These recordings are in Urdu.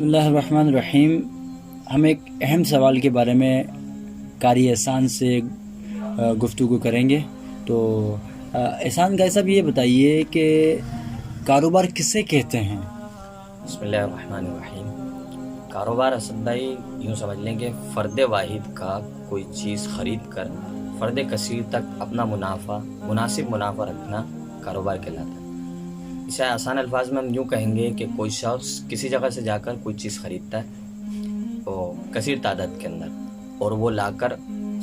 بسم اللہ الرحمن الرحیم. ہم ایک اہم سوال کے بارے میں قاری احسان سے گفتگو کریں گے. تو احسان بھائی صاحب یہ بتائیے کہ کاروبار کسے کہتے ہیں؟ بسم اللہ الرحمن الرحیم. کاروبار اسد بھائی یوں سمجھ لیں کہ فرد واحد کا کوئی چیز خرید کر فرد کثیر تک اپنا مناسب منافع رکھنا کاروبار کہلاتا ہے. اسے آسان الفاظ میں ہم یوں کہیں گے کہ کوئی شخص کسی جگہ سے جا کر کوئی چیز خریدتا ہے وہ کثیر تعداد کے اندر اور وہ لا کر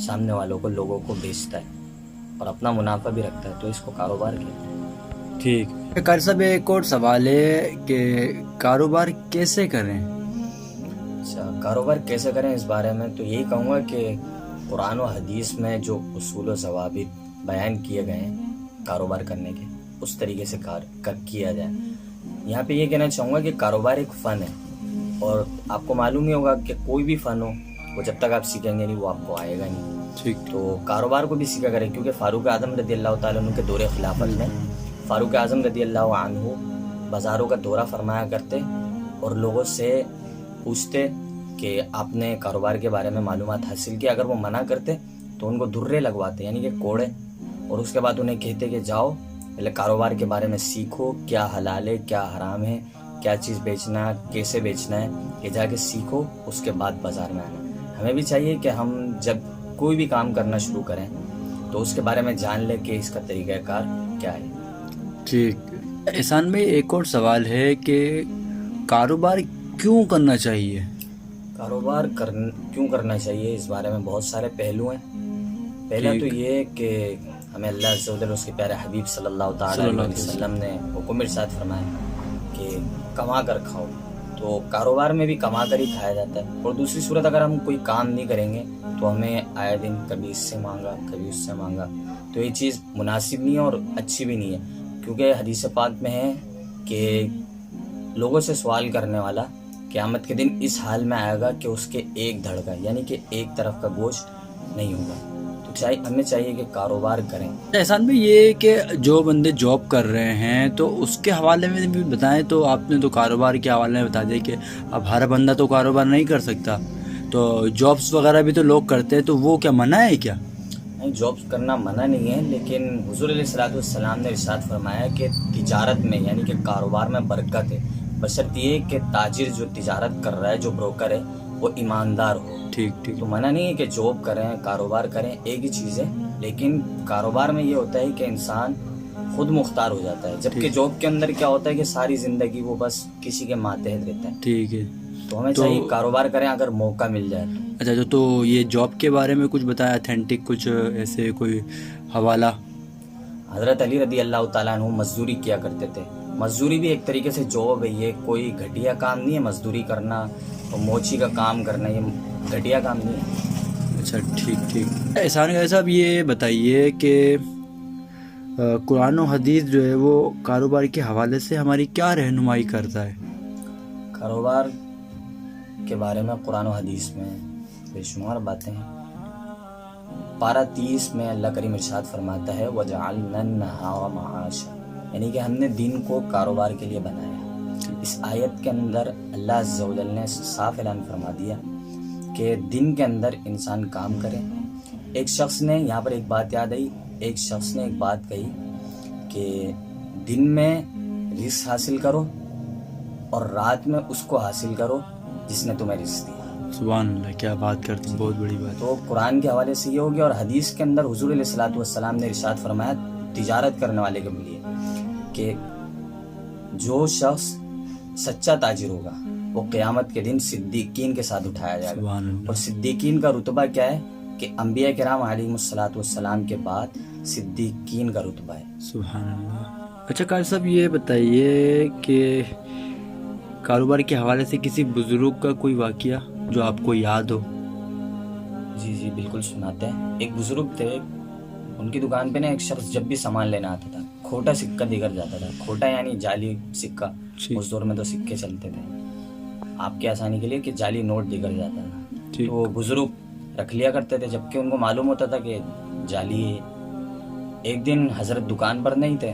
سامنے والوں کو لوگوں کو بیچتا ہے اور اپنا منافع بھی رکھتا ہے، تو اس کو کاروبار کہتے ہیں. ٹھیک. قاری صاحب ایک اور سوال ہے کہ کاروبار کیسے کریں؟ اچھا، کاروبار کیسے کریں اس بارے میں تو یہی کہوں گا کہ قرآن و حدیث میں جو اصول و ضوابط بیان کیے گئے ہیں کاروبار کرنے کے، اس طریقے سے کیا جائے. یہاں پہ یہ کہنا چاہوں گا کہ کاروبار ایک فن ہے اور آپ کو معلوم ہی ہوگا کہ کوئی بھی فن ہو وہ جب تک آپ سیکھیں گے نہیں وہ آپ کو آئے گا نہیں. ٹھیک. تو کاروبار کو بھی سیکھا کریں، کیونکہ فاروق اعظم رضی اللہ تعالیٰ عنہ کے دور خلافت میں فاروق اعظم رضی اللہ عنہ بازاروں کا دورہ فرمایا کرتے اور لوگوں سے پوچھتے کہ آپ نے کاروبار کے بارے میں معلومات حاصل کی. اگر وہ منع کرتے تو ان کو درے لگواتے یعنی کہ کوڑے، اور اس کے بعد انہیں کہتے کہ جاؤ پہلے کاروبار کے بارے میں سیکھو، کیا حلال ہے کیا حرام ہے، کیا چیز بیچنا ہے کیسے بیچنا ہے، یہ جا کے سیکھو، اس کے بعد بازار میں آنا. ہمیں بھی چاہیے کہ ہم جب کوئی بھی کام کرنا شروع کریں تو اس کے بارے میں جان لیں کہ اس کا طریقہ کار کیا ہے. ٹھیک. احسان بھائی ایک اور سوال ہے کہ کاروبار کیوں کرنا چاہیے؟ کاروبار کیوں کرنا چاہیے اس بارے میں بہت سارے پہلو ہیں. پہلا تو یہ کہ ہمیں اللہ عز و جل اس کے پیارے حبیب صلی اللہ تعالیٰ علیہ وسلم نے حکم ارشاد فرمایا کہ کما کر کھاؤ. تو کاروبار میں بھی کما کر ہی کھایا جاتا ہے. اور دوسری صورت اگر ہم کوئی کام نہیں کریں گے تو ہمیں آئے دن کبھی اس سے مانگا کبھی اس سے مانگا، تو یہ چیز مناسب نہیں ہے اور اچھی بھی نہیں ہے. کیونکہ حدیث پاک میں ہے کہ لوگوں سے سوال کرنے والا قیامت کے دن اس حال میں آئے گا کہ اس کے ایک دھڑ کا یعنی کہ ایک طرف کا گوشت نہیں ہوگا. تو ہمیں چاہیے کہ کاروبار کریں. احسان بھائی یہ کہ جو بندے جاب کر رہے ہیں تو اس کے حوالے میں بھی بتائیں. تو آپ نے تو کاروبار کے حوالے میں بتا دیا کہ اب ہر بندہ تو کاروبار نہیں کر سکتا، تو جابس وغیرہ بھی تو لوگ کرتے ہیں، تو وہ کیا منع ہے کیا؟ نہیں، جابس کرنا منع نہیں ہے، لیکن حضور علیہ الصلوۃ والسلام نے ارشاد فرمایا کہ تجارت میں یعنی کہ کاروبار میں برکت ہے، بشرط یہ کہ تاجر جو تجارت کر رہا ہے، جو بروکر ہے، وہ ایماندار ہو. ٹھیک. تو منع نہیں ہے کہ جاب کریں کاروبار کریں، ایک ہی چیز ہے. لیکن کاروبار میں یہ ہوتا ہے کہ انسان خود مختار ہو جاتا ہے، جبکہ جاب کے اندر کیا ہوتا ہے کہ ساری زندگی وہ بس کسی کے ماتحت رہتا ہے. ٹھیک ہے. تو ہمیں چاہیے کاروبار کریں اگر موقع مل جائے تو. اچھا تو یہ جاب کے بارے میں کچھ بتایا اتھینٹک، کچھ ایسے کوئی حوالہ؟ حضرت علی رضی اللہ تعالیٰ عنہ مزدوری کیا کرتے تھے. مزدوری بھی ایک طریقے سے جاب ہے، یہ کوئی گھٹیا کام نہیں ہے. مزدوری کرنا اور موچی کا کام کرنا یہ گھٹیا کام نہیں ہے. اچھا ٹھیک. احسان بھائی صاحب یہ بتائیے کہ قرآن و حدیث جو ہے وہ کاروبار کے حوالے سے ہماری کیا رہنمائی کرتا ہے؟ کاروبار کے بارے میں قرآن و حدیث میں بے شمار باتیں ہیں. پارہ 30 میں اللہ کریم ارشاد فرماتا ہے وَجَعَلْنَا النَّهَارَ مَعَاشًا، یعنی کہ ہم نے دن کو کاروبار کے لیے بنایا. اس آیت کے اندر اللہ عز و جل نے صاف اعلان فرما دیا کہ دن کے اندر انسان کام کرے. ایک شخص نے یہاں پر ایک بات یاد آئی، ایک شخص نے ایک بات کہی کہ دن میں رزق حاصل کرو اور رات میں اس کو حاصل کرو جس نے تمہیں رزق دیا. سبحان اللہ، کیا بات کرتے ہیں، بہت بڑی بات. تو قرآن کے حوالے سے یہ ہو گیا، اور حدیث کے اندر حضور علیہ الصلوۃ والسلام نے ارشاد فرمایا تجارت کرنے والے کے لیے کہ جو شخص سچا تاجر ہوگا وہ قیامت کے دن صدیقین کے ساتھ اٹھایا جائے گا. اور صدیقین کا رتبہ کیا ہے کہ انبیاء کرام علیہ الصلوۃ والسلام کے بعد صدیقین کا رتبہ ہے. سبحان اللہ. اچھا قاری صاحب یہ بتائیے کہ کاروبار کے حوالے سے کسی بزرگ کا کوئی واقعہ جو آپ کو یاد ہو؟ جی بالکل سناتے ہیں. ایک بزرگ تھے، ان کی دکان پہ نا ایک شخص جب بھی سامان لینا آتا تھا کھوٹا سکہ دیگر جاتا تھا. کھوٹا یعنی جعلی سکہ، اس دور میں تو سکے چلتے تھے آپ کی آسانی کے لیے کہ جعلی نوٹ دیگر جاتا تھا. تو بزرگ رکھ لیا کرتے تھے جبکہ ان کو معلوم ہوتا تھا کہ جعلی ہے. ایک دن حضرت دکان پر نہیں تھے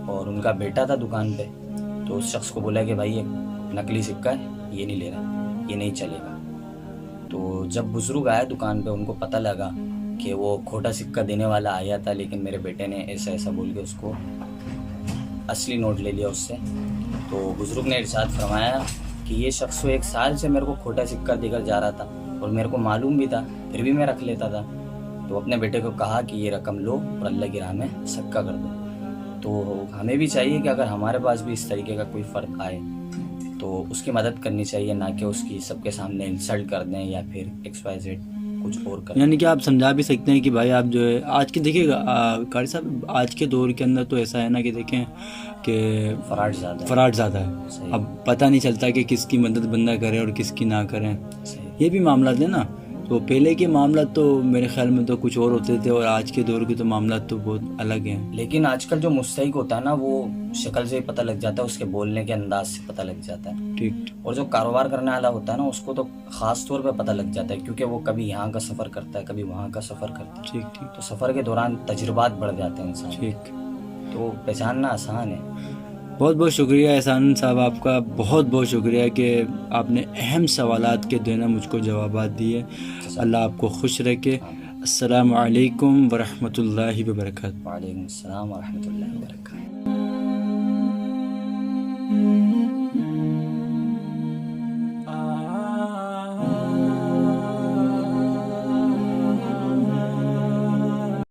اور ان کا بیٹا تھا دکان پہ، تو اس شخص کو بولا کہ بھائی ایک نقلی سکہ ہے یہ نہیں لے رہا، یہ نہیں چلے گا. تو جب بزرگ آئے دکان پہ، ان کو پتہ لگا کہ وہ کھوٹا سکہ دینے والا آیا تھا، لیکن میرے بیٹے نے ایسا ایسا بول کے اس کو اصلی نوٹ لے لیا اس سے. تو بزرگ نے ارشاد فرمایا کہ یہ شخص 1 سال سے میرے کو کھوٹا سکہ دے کر جا رہا تھا اور میرے کو معلوم بھی تھا، پھر بھی میں رکھ لیتا تھا. تو اپنے بیٹے کو کہا کہ یہ رقم لو اور اللہ کی راہ میں صدقہ کر دو. تو ہمیں بھی چاہیے کہ اگر ہمارے پاس بھی اس طریقے کا کوئی فرد آئے تو اس کی مدد کرنی چاہیے، نہ کہ اس کی سب کے سامنے انسلٹ کر دیں یا پھر XYZ کچھ اور کر دیں. یعنی کہ آپ سمجھا بھی سکتے ہیں کہ بھائی آپ جو ہے آج کے دیکھیے گا قاری صاحب، آج کے دور کے اندر تو ایسا ہے نا کہ دیکھیں کہ فراڈ زیادہ ہے. ہے. صحیح. اب پتہ نہیں چلتا کہ کس کی مدد بندہ کرے اور کس کی نہ کریں. صحیح. یہ بھی معاملات ہیں نا. تو پہلے کے معاملات تو میرے خیال میں تو کچھ اور ہوتے تھے، اور آج کے دور کے تو معاملات تو بہت الگ ہیں. لیکن آج کل جو مستحق ہوتا ہے نا، وہ شکل سے ہی پتہ لگ جاتا ہے، اس کے بولنے کے انداز سے پتہ لگ جاتا ہے. ٹھیک. اور جو کاروبار کرنے والا ہوتا ہے نا، اس کو تو خاص طور پہ پتہ لگ جاتا ہے، کیونکہ وہ کبھی یہاں کا سفر کرتا ہے، کبھی وہاں کا سفر کرتا ہے. ٹھیک ٹھیک تو سفر کے دوران تجربات بڑھ جاتے ہیں انسان. ٹھیک. تو پہچاننا آسان ہے. بہت بہت شکریہ احسان صاحب، آپ کا بہت بہت شکریہ کہ آپ نے اہم سوالات کے دینا مجھ کو جوابات دیے. اللہ آپ کو خوش رکھے. السلام علیکم ورحمۃ اللہ وبرکاتہ. وعلیکم السلام ورحمۃ اللہ وبرکاتہ.